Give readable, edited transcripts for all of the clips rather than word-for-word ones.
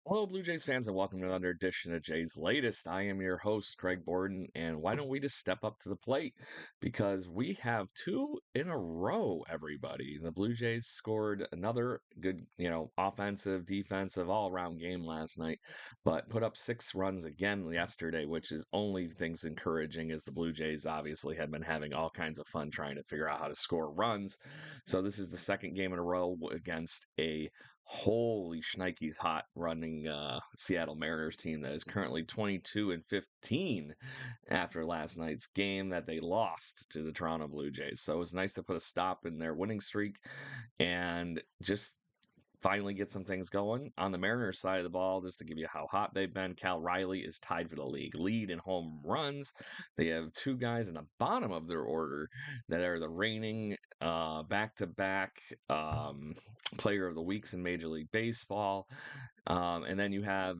Hello, Blue Jays fans, and welcome to another edition of Jay's Latest. I am your host, Craig Borden, and why don't we just step up to the plate? Because we have two in a row, everybody. The Blue Jays scored another good, offensive, defensive, all around game last night, but put up 6 runs again yesterday, which is only things encouraging as the Blue Jays obviously had been having all kinds of fun trying to figure out how to score runs. So this is the second game in a row against a holy shnikes hot running Seattle Mariners team that is currently 22-15 after last night's game that they lost to the Toronto Blue Jays. So it was nice to put a stop in their winning streak and just finally get some things going. On the Mariners side of the ball, just to give you how hot they've been, Cal Riley is tied for the league lead in home runs. They have two guys in the bottom of their order that are the reigning back-to-back player of the weeks in Major League Baseball. And then you have,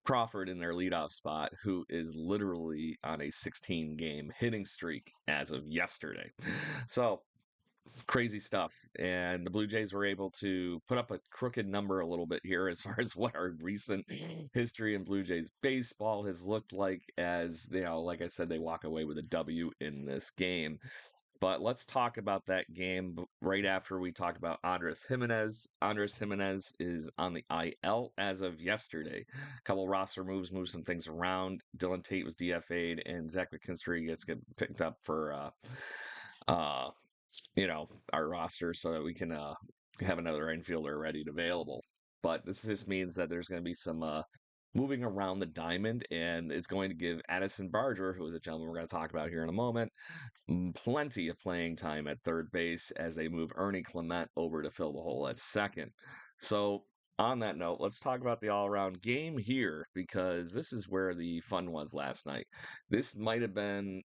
Crawford in their leadoff spot, who is literally on a 16 game hitting streak as of yesterday. So crazy stuff. And the Blue Jays were able to put up a crooked number a little bit here as far as what our recent history in Blue Jays baseball has looked like, as like I said, they walk away with a W in this game. But let's talk about that game right after we talk about Andres Jimenez. Andres Jimenez is on the IL as of yesterday. A couple roster moves, move some things around. Dylan Tate was DFA'd, and Zach McKinstry gets picked up for uh, our roster so that we can have another infielder ready and available. But this just means that there's going to be some moving around the diamond, and it's going to give Addison Barger, who is a gentleman we're going to talk about here in a moment, plenty of playing time at third base as they move Ernie Clement over to fill the hole at second. So, on that note, let's talk about the all around game here because this is where the fun was last night. This might have been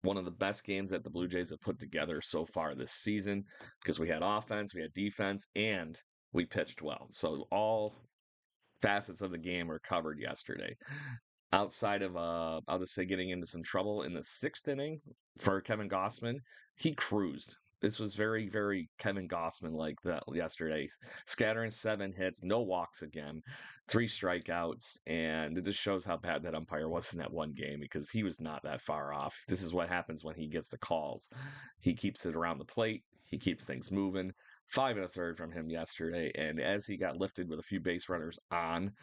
one of the best games that the Blue Jays have put together so far this season because we had offense, we had defense, and we pitched well. So all facets of the game were covered yesterday. Outside of I'll just say getting into some trouble in the sixth inning for Kevin Gossman, he cruised. This was very, very Kevin Gossman like that yesterday. Scattering 7 hits, no walks again, 3 strikeouts, and it just shows how bad that umpire was in that one game because he was not that far off. This is what happens when he gets the calls. He keeps it around the plate, he keeps things moving. 5 1/3 from him yesterday, and as he got lifted with a few base runners on,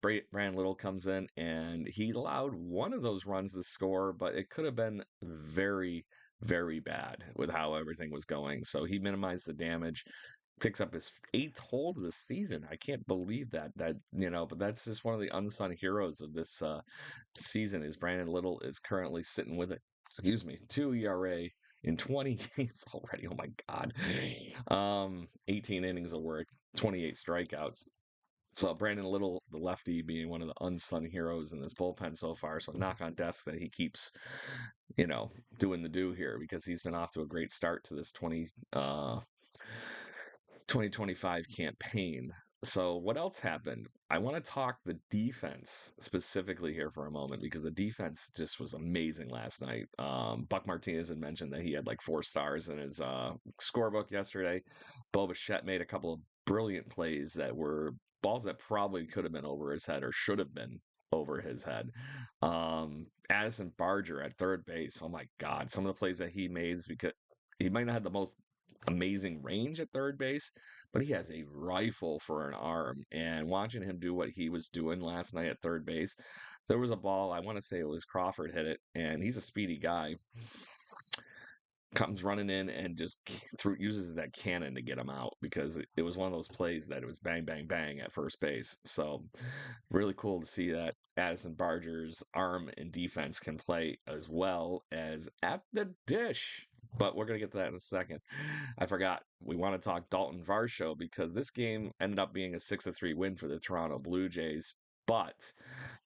Brand Little comes in and he allowed one of those runs to score, but it could have been very, very bad with how everything was going. So he minimized the damage, picks up his 8th hold of the season. I can't believe but that's just one of the unsung heroes of this season. Is Brandon Little is currently sitting with it. Excuse me, 2 ERA in 20 games already. Oh my God. 18 innings of work, 28 strikeouts. So Brandon Little, the lefty, being one of the unsung heroes in this bullpen so far. So knock on desk that he keeps, doing the do here because he's been off to a great start to this 2025 campaign. So what else happened? I want to talk the defense specifically here for a moment because the defense just was amazing last night. Buck Martinez had mentioned that he had like 4 stars in his scorebook yesterday. Bo Bichette made a couple of brilliant plays that were balls that probably could have been over his head or should have been over his head. Addison Barger at third base. Oh my God. Some of the plays that he made is because he might not have the most amazing range at third base, but he has a rifle for an arm. And watching him do what he was doing last night at third base, there was a ball, I want to say it was Crawford hit it, and he's a speedy guy. Comes running in and just uses that cannon to get him out because it was one of those plays that it was bang, bang, bang at first base. So really cool to see that Addison Barger's arm and defense can play as well as at the dish. But we're going to get to that in a second. I forgot. We want to talk Dalton Varsho because this game ended up being a 6-3 win for the Toronto Blue Jays. But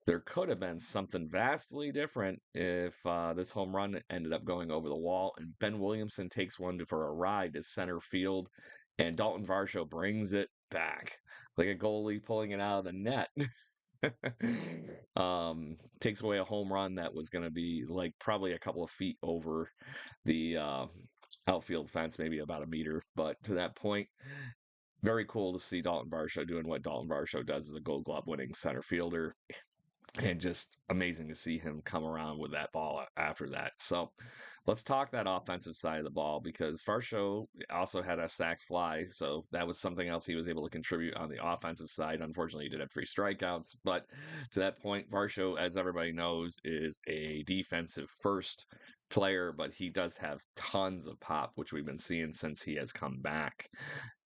there could have been something vastly different if this home run ended up going over the wall and Ben Williamson takes one for a ride to center field and Dalton Varsho brings it back like a goalie pulling it out of the net. Takes away a home run that was going to be like probably a couple of feet over the outfield fence, maybe about a meter. But to that point, very cool to see Dalton Varsho doing what Dalton Varsho does as a Gold Glove winning center fielder, and just amazing to see him come around with that ball after that. So let's talk that offensive side of the ball, because Varsho also had a sac fly, so that was something else he was able to contribute on the offensive side. Unfortunately, he did have 3 strikeouts, but to that point, Varsho, as everybody knows, is a defensive first player, but he does have tons of pop, which we've been seeing since he has come back.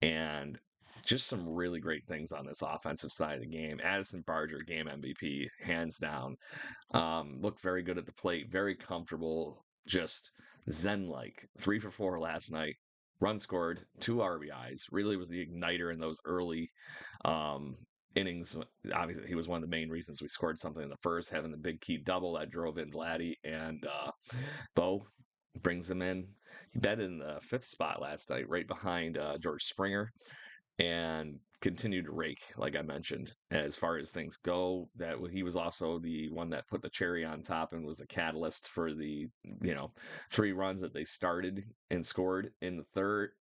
And just some really great things on this offensive side of the game. Addison Barger, game MVP, hands down. Looked very good at the plate, very comfortable, just zen-like. 3 for 4 last night. Run scored, 2 RBIs. Really was the igniter in those early um, innings. Obviously, he was one of the main reasons we scored something in the first, having the big key double that drove in Vladdy, and Bo brings him in. He batted in the 5th spot last night, right behind George Springer, and continued to rake, like I mentioned, as far as things go. That he was also the one that put the cherry on top and was the catalyst for the 3 runs that they started and scored in the third.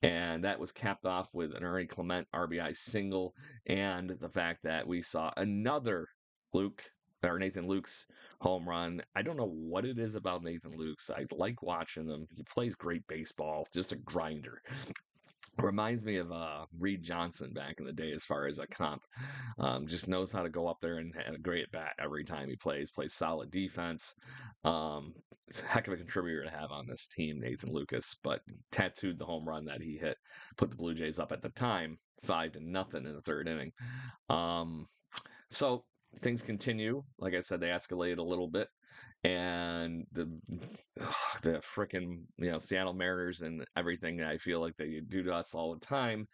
And that was capped off with an Ernie Clement RBI single, and the fact that we saw another Luke or Nathan Luke's home run. I don't know what it is about Nathan Luke's. I like watching him. He plays great baseball, just a grinder. Reminds me of Reed Johnson back in the day as far as a comp. Just knows how to go up there and have a great bat every time he plays solid defense. It's a heck of a contributor to have on this team, Nathan Lucas, but tattooed the home run that he hit, put the Blue Jays up at the time 5-0 in the third inning. So things continue. Like I said, they escalated a little bit, and the freaking Seattle Mariners and everything I feel like they do to us all the time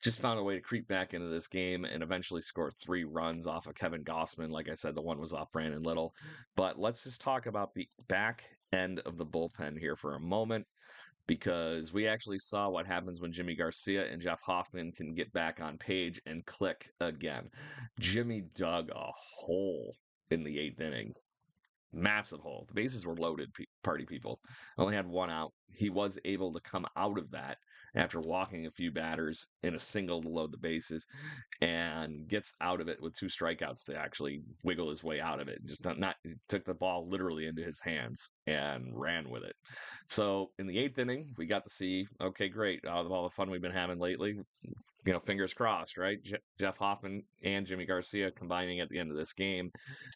just found a way to creep back into this game and eventually score 3 runs off of Kevin Gossman. Like I said, the one was off Brandon Little. But let's just talk about the back end of the bullpen here for a moment, because we actually saw what happens when Jimmy Garcia and Jeff Hoffman can get back on page and click again. Jimmy dug a hole in the 8th inning. Massive hole. The bases were loaded, party people. Only had 1 out. He was able to come out of that after walking a few batters in a single to load the bases, and gets out of it with 2 strikeouts to actually wiggle his way out of it. Just not took the ball literally into his hands and ran with it. So in the 8th inning, we got to see, okay, great, out of all the fun we've been having lately, fingers crossed, right? Jeff Hoffman and Jimmy Garcia combining at the end of this game.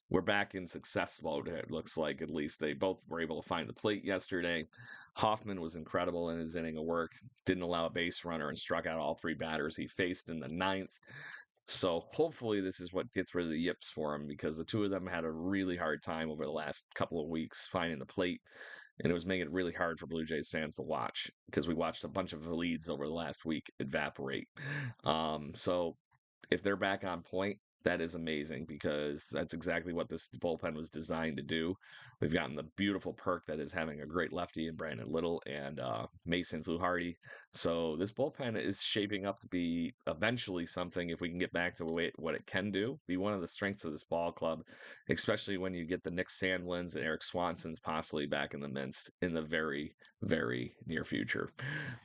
We're back in success mode, it looks like. At least they both were able to find the plate yesterday. Hoffman was incredible in his inning of work, didn't allow a base runner, and struck out all 3 batters he faced in the 9th. So hopefully this is what gets rid of the yips for him, because the two of them had a really hard time over the last couple of weeks finding the plate, and it was making it really hard for Blue Jays fans to watch, because we watched a bunch of leads over the last week evaporate. So if they're back on point, that is amazing, because that's exactly what this bullpen was designed to do. We've gotten the beautiful perk that is having a great lefty in Brandon Little and Mason Fluharty. So this bullpen is shaping up to be eventually something, if we can get back to what it can do, be one of the strengths of this ball club, especially when you get the Nick Sandlins and Eric Swansons possibly back in the midst in the very, very near future.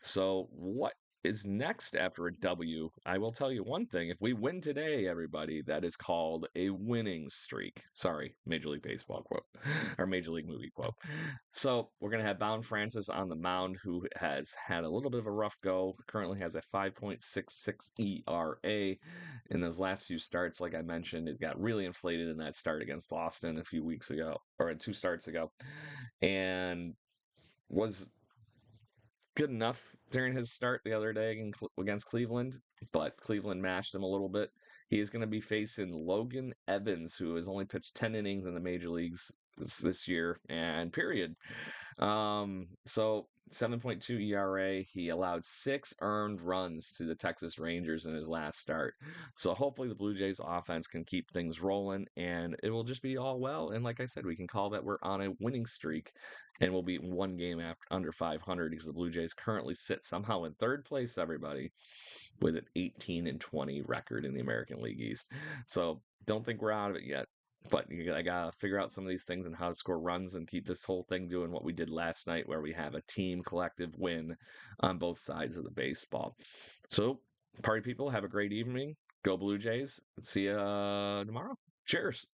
So what is next after a W? I will tell you one thing. If we win today, everybody, that is called a winning streak. Sorry, Major League Baseball quote, or Major League movie quote. So we're going to have Bound Francis on the mound, who has had a little bit of a rough go. Currently has a 5.66 ERA. In those last few starts, like I mentioned, it got really inflated in that start against Boston a few weeks ago, or 2 starts ago, and was good enough during his start the other day against Cleveland, but Cleveland mashed him a little bit. He is going to be facing Logan Evans, who has only pitched 10 innings in the major leagues this year, and period. So 7.2 ERA. He allowed 6 earned runs to the Texas Rangers in his last start. So hopefully the Blue Jays offense can keep things rolling, and it will just be all well. And like I said, we can call that we're on a winning streak, and we'll be 1 game after under 500, because the Blue Jays currently sit somehow in 3rd place, everybody, with an 18-20 record in the American League East. So don't think we're out of it yet. But I gotta figure out some of these things and how to score runs and keep this whole thing doing what we did last night, where we have a team collective win on both sides of the baseball. So Party people, have a great evening. Go Blue Jays. See you tomorrow. Cheers.